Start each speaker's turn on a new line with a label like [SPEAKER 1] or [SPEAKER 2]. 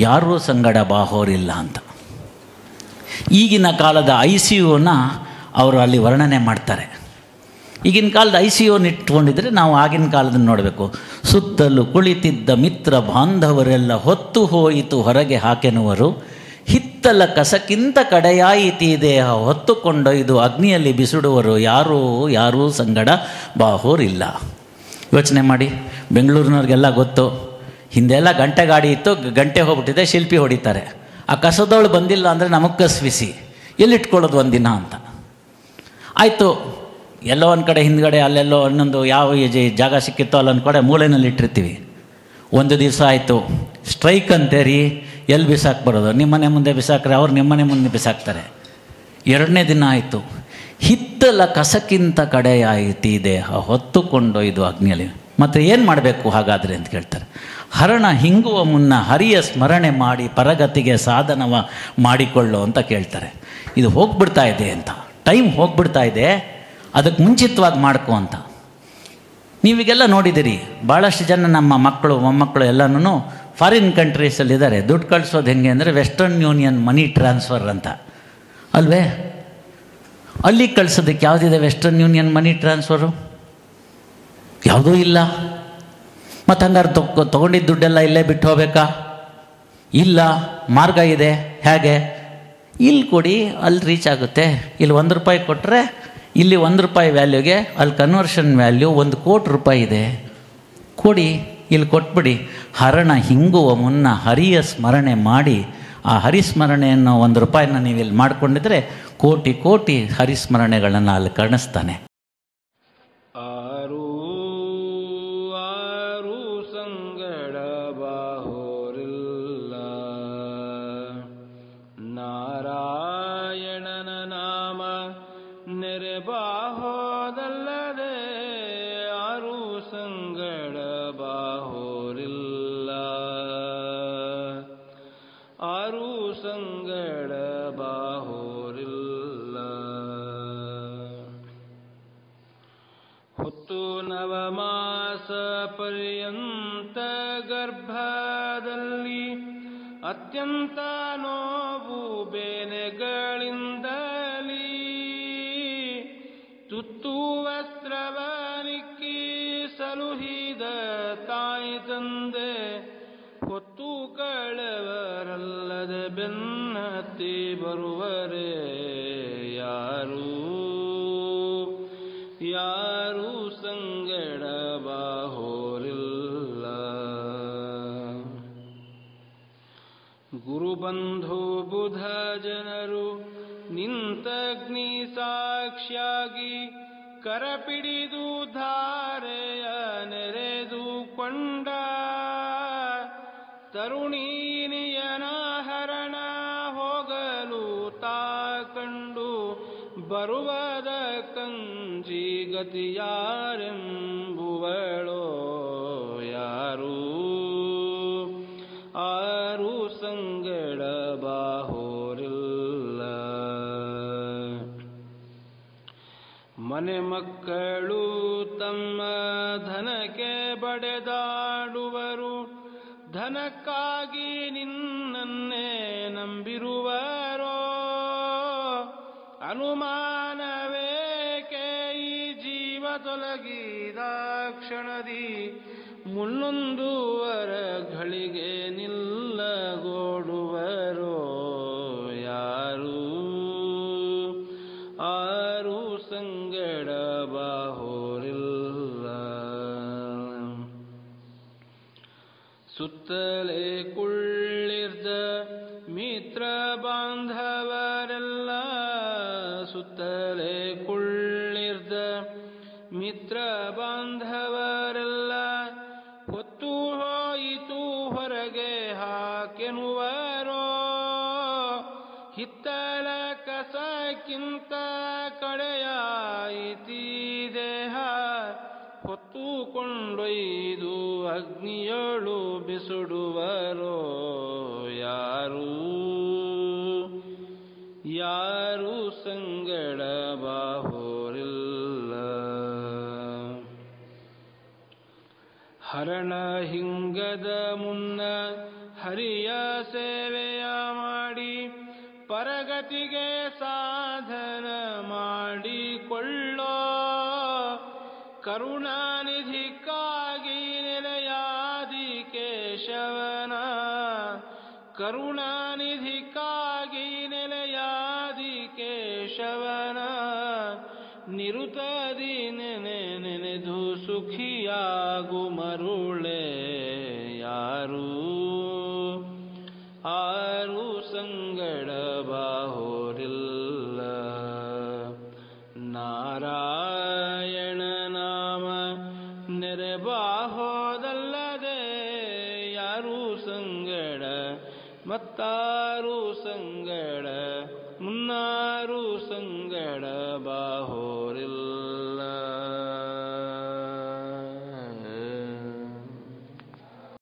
[SPEAKER 1] ಯಾರೂ ಸಂಗಡ ಬಾಹೋರಿಲ್ಲ ಅಂತ. ಈಗಿನ ಕಾಲದ ICUನ ಅವರು ಅಲ್ಲಿ ವರ್ಣನೆ ಮಾಡ್ತಾರೆ. ಈಗಿನ ಕಾಲದ ICUನ ಇಟ್ಕೊಂಡಿದ್ರೆ ನಾವು ಆಗಿನ ಕಾಲದನ್ನು ನೋಡಬೇಕು. ಸುತ್ತಲೂ ಕುಳಿತಿದ್ದ ಮಿತ್ರ ಬಾಂಧವರೆಲ್ಲ ಹೊತ್ತು ಹೋಯಿತು ಹೊರಗೆ ಹಾಕೆನುವರು, ಹಿತ್ತಲ ಕಸಕ್ಕಿಂತ ಕಡೆಯಾಯಿತಿ ದೇಹ ಹೊತ್ತುಕೊಂಡೊಯ್ದು ಅಗ್ನಿಯಲ್ಲಿ ಬಿಸಿಡುವರು, ಯಾರೂ ಸಂಗಡ ಬಾಹೋರಿಲ್ಲ. ಯೋಚನೆ ಮಾಡಿ, ಬೆಂಗಳೂರಿನವ್ರಿಗೆಲ್ಲ ಗೊತ್ತು, ಹಿಂದೆಲ್ಲ ಗಂಟೆ ಗಾಡಿ ಇತ್ತು, ಗಂಟೆ ಹೋಗ್ಬಿಟ್ಟಿದೆ, ಶಿಲ್ಪಿ ಹೊಡಿತಾರೆ. ಆ ಕಸದವಳು ಬಂದಿಲ್ಲ ಅಂದರೆ ನಮಗೆ ಕಸ್ವಿಸಿ ಎಲ್ಲಿಟ್ಕೊಳ್ಳೋದು ಒಂದಿನ ಅಂತ. ಆಯಿತು, ಎಲ್ಲೋ ಒಂದು ಕಡೆ ಹಿಂದ್ಗಡೆ ಅಲ್ಲೆಲ್ಲೋ ಇನ್ನೊಂದು ಯಾವ ಜಾಗ ಸಿಕ್ಕಿತ್ತೋ ಅಲ್ಲೊಂದು ಕಡೆ ಮೂಲೆಯಲ್ಲಿ ಇಟ್ಟಿರ್ತೀವಿ. ಒಂದು ದಿವಸ ಆಯಿತು, ಸ್ಟ್ರೈಕ್ ಅಂತೀರಿ, ಎಲ್ಲಿ ಬಿಸಾಕಿ ಬರೋದು, ನಿಮ್ಮನೆ ಮುಂದೆ ಬಿಸಾಕ್ರೆ ಅವ್ರು ನಿಮ್ಮನೆ ಮುಂದೆ ಬಿಸಾಕ್ತಾರೆ. ಎರಡನೇ ದಿನ ಆಯಿತು, ಹಿತ್ತಲ ಕಸಕ್ಕಿಂತ ಕಡೆಯಾಯಿತಿ ದೇಹ ಹೊತ್ತುಕೊಂಡೊಯ್ದು ಅಗ್ನಿಯಲ್ಲಿ. ಮತ್ತು ಏನು ಮಾಡಬೇಕು ಹಾಗಾದರೆ ಅಂತ ಕೇಳ್ತಾರೆ. ಹರಣ ಹಿಂಗುವ ಮುನ್ನ ಹರಿಯ ಸ್ಮರಣೆ ಮಾಡಿ ಪರಗತಿಗೆ ಸಾಧನವ ಮಾಡಿಕೊಳ್ಳು ಅಂತ ಕೇಳ್ತಾರೆ. ಇದು ಹೋಗ್ಬಿಡ್ತಾ ಇದೆ ಅಂತ, ಟೈಮ್ ಹೋಗ್ಬಿಡ್ತಾ ಇದೆ, ಅದಕ್ಕೆ ಮುಂಚಿತವಾಗಿ ಮಾಡ್ಕೊ ಅಂತ. ನೀವೀಗೆಲ್ಲ ನೋಡಿದ್ದೀರಿ, ಭಾಳಷ್ಟು ಜನ ನಮ್ಮ ಮಕ್ಕಳು ಮೊಮ್ಮಕ್ಕಳು ಎಲ್ಲನೂ ಫಾರಿನ್ ಕಂಟ್ರೀಸಲ್ಲಿದ್ದಾರೆ. ದುಡ್ಡು ಕಳಿಸೋದು ಹೆಂಗೆ ಅಂದರೆ ವೆಸ್ಟರ್ನ್ ಯೂನಿಯನ್ ಮನಿ ಟ್ರಾನ್ಸ್ಫರ್ ಅಂತ ಅಲ್ವೇ? ಅಲ್ಲಿಗೆ ಕಳಿಸೋದಕ್ಕೆ ಯಾವುದಿದೆ ವೆಸ್ಟರ್ನ್ ಯೂನಿಯನ್ ಮನಿ ಟ್ರಾನ್ಸ್ಫರು? ಯಾವುದೂ ಇಲ್ಲ. ಮತ್ತು ಹಂಗಾರೆ ತೊಗೊಂಡಿದ್ದ ದುಡ್ಡೆಲ್ಲ ಇಲ್ಲೇ ಬಿಟ್ಟು ಹೋಗ್ಬೇಕಾ? ಇಲ್ಲ, ಮಾರ್ಗ ಇದೆ. ಹೇಗೆ? ಇಲ್ಲಿ ಕೊಡಿ, ಅಲ್ಲಿ ರೀಚ್ ಆಗುತ್ತೆ. ಇಲ್ಲಿ ₹1 ಕೊಟ್ಟರೆ ಇಲ್ಲಿ ₹1 ವ್ಯಾಲ್ಯೂಗೆ ಅಲ್ಲಿ ಕನ್ವರ್ಷನ್ ವ್ಯಾಲ್ಯೂ ₹1,00,00,000 ಇದೆ. ಕೊಡಿ, ಇಲ್ಲಿ ಕೊಟ್ಬಿಡಿ. ಹರಣ ಹಿಂಗುವ ಮುನ್ನ ಹರಿಯ ಸ್ಮರಣೆ ಮಾಡಿ, ಆ ಹರಿಸ್ಮರಣೆಯನ್ನು ₹1 ನೀವು ಇಲ್ಲಿ ಮಾಡಿಕೊಂಡಿದ್ರೆ ಕೋಟಿ ಕೋಟಿ ಹರಿಸ್ಮರಣೆಗಳನ್ನು ಅಲ್ಲಿ ಕಾಣಿಸ್ತಾನೆ.
[SPEAKER 2] ಆರು ಸಂಗಡ ಬಾಹೋರಿಲ್ಲ, ನಾರಾಯಣನ ನಾಮ ನೆರೆಬಾಹೋದಲ್ಲದೆ ಆರು ಸಂಗಡ ಬಾಹೋರಿಲ್ಲ, ಆರು ಸಂಗಡ ಬಾಹೋರಿಲ್ಲ. ಹೊತ್ತು ನವಮಾಸ ಪರ್ಯಂತ ಗರ್ಭದಲ್ಲಿ ಅತ್ಯಂತ ನೋವು ಬೇನೆಗಳಿಂದಲೀ ತುತ್ತು ವಸ್ತ್ರವನಿಕ್ಕಿ ಸಲುಹಿದ ತಾಯಿ ತಂದೆ ಹೊತ್ತು ಕಳವರಲ್ಲದೆ ಬೆನ್ನತ್ತಿ ಬರುವರೆ ಯಾರೂ ಸಂಗಡ ಬಾಹೋರಿಲ್ಲ. ಗುರುಬಂಧು ಬುಧ ಜನರು ನಿಂತಗ್ನಿ ಸಾಕ್ಷಿಯಾಗಿ ಕರಪಿಡಿದು ಧಾರೆಯ ನೆರೆದುಕೊಂಡ ತರುಣೀನಿಯನ ಹರಣ ಹೋಗಲು ತಾ ಕಂಡು ಬರುವದ ಕಂಜಿ ಗತಿಯಾರೆಂಬುವಳೋ ಆರು ಸಂಗಡ ಬಾಹೋರಿಲ್ಲ. ಮನೆ ಮಕ್ಕಳು ತಮ್ಮ ಧನಕ್ಕೆ ಬಡೆದಾಡುವರು, ಧನಕ್ಕಾಗಿ ನಿನ್ನನ್ನೇ ನಂಬಿರುವರೋ ಅನುಮಾನವೇಕೆ ಈ ಜೀವ ತೊಲಗಿದ ಕ್ಷಣದಿ ಮುನ್ನೊಂದು ವರಗಳಿಗೆ ನಿಲ್ಲಗೋಡುವರೋ ಆರು ಸಂಗಡ ಬಾಹೋರಿಲ್ಲ. ಸುತ್ತಲೇ ಕುಳ್ಳಿರ್ದ ಮಿತ್ರ ಬಾಂಧವರೆಲ್ಲ, ಸುತ್ತಲೇ ಕುಳ್ಳಿರ್ದ ಮಿತ್ರ ಬಾಂಧವರೆಲ್ಲ ಹೊತ್ತು ಹೋಯಿತು ಹೊರಗೆ ಹಾಕೆನುವರೋ, ಹಿತ್ತಲ ಕಸಕ್ಕಿಂತ ಕಡೆಯಾಯಿತಿ ದೇಹ ಹೊತ್ತುಕೊಂಡೊಯ್ದು ಅಗ್ನಿಯೊಳು ಬಿಸುಡುವರೋ ಯಾರೂ ಸಂಗಡ ಬಾಹೋರಿಲ್ಲ. ಹರಣ ಹಿಂಗದ ಮುನ್ನ ಹರಿಯ ಸೇವೆಯ ಮಾಡಿ ಪರಗತಿಗೆ ಸಾಧನ ಮಾಡಿಕೊಳ್ಳೋ ಕರುಣಾನಿಧಿಕ್ಕಾಗಿ ನೆಲೆಯಾದಿ ಕೇಶವನ ಕರುಣಾನಿಧಿಕ್ಕಾಗಿ ನೆಲೆಯಾದಿ ಕೇಶವನ ನಿರುತದಿ ನೆನೆದು ಸುಖಿಯಾಗು ಮರುಳೆ ಯಾರು ಆರು ಸಂಗಡ ಬಾಹೋರಿಲ್ಲ ನಾರಾಯಣ ನಾಮ ನೆರೆಬಾಹೋದಲ್ಲದೆ ಯಾರು ಸಂಗಡ ಮತ್ತಾರು ಸಂಗಡ ಮುನ್ನಾರು ಸಂಗಡ ಬಾಹೋರಿಲ್ಲ